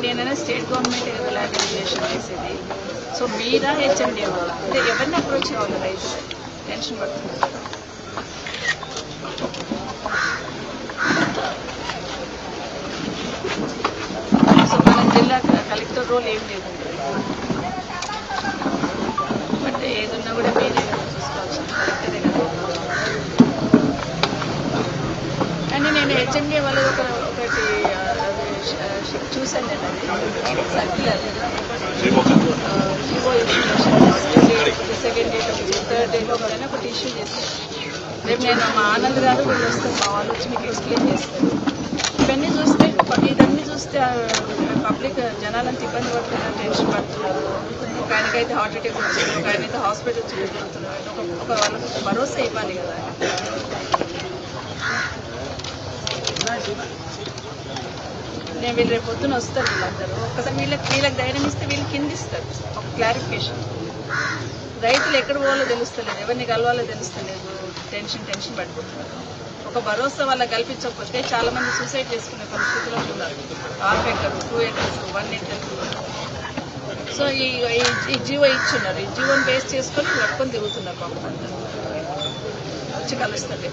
నేనైనా state government land acquisition చేసేది. So మీరా HMDA వాళ్ళ అంటే ఎవరిని అప్రోచ్ కావాలి రైతులు టెన్షన్ పడుతుంది. సో మన జిల్లా కలెక్టర్ రోల్ ఏం లేదండి, బట్ ఏదున్నా కూడా మీరే చూసుకోవాల్సింది, కలెక్టరే కదా. కానీ నేను హెచ్ఎండిఏ వాళ్ళది ఒకటి చూసాను, నేను అది circular GO second date third డేలో కానీ ఒకటి ఇష్యూ చేశాను. రేపు నేను మా ఆనంద్ గారు వీళ్ళు వస్తారు, మా వాళ్ళు వచ్చి మీకు ఎక్స్ప్లెయిన్ చేస్తారు. ఇవన్నీ చూస్తే పబ్లిక్ జనాలంతా ఇబ్బంది పడుతున్నారు, టెన్షన్ పడుతున్నారు. ఒక ఆయనకైతే హార్ట్ అటాక్ వచ్చింది, ఒక ఆయనైతే హాస్పిటల్ చూపెడుతున్నారు. ఒక వాళ్ళకి భరోసా ఇవ్వాలి కదా. నేను వీళ్ళు రేపు పొద్దున వస్తారు, వీళ్ళందరూ ఒక్కసారి వీళ్ళకి ధైర్యం ఇస్తే వీళ్ళు కింద ఇస్తారు ఒక క్లారిఫికేషన్. రైతులు ఎక్కడ పోవాలో తెలుస్తలేదు, ఎవరిని కలవాలో తెలుస్తలేదు, టెన్షన్ పడిపోతున్నారు. ఒక భరోసా వాళ్ళకి కల్పించకపోతే చాలా మంది సూసైడ్ చేసుకునే పరిస్థితిలో ఉన్నారు. 1/2 ఎకర్ 2 acres 1 acre. సో ఈ జీవో ఇచ్చున్నారు, ఈ జీవోని బేస్ చేసుకొని పట్టుకొని తిరుగుతున్నారు పాపం. వచ్చి కలుస్తారు.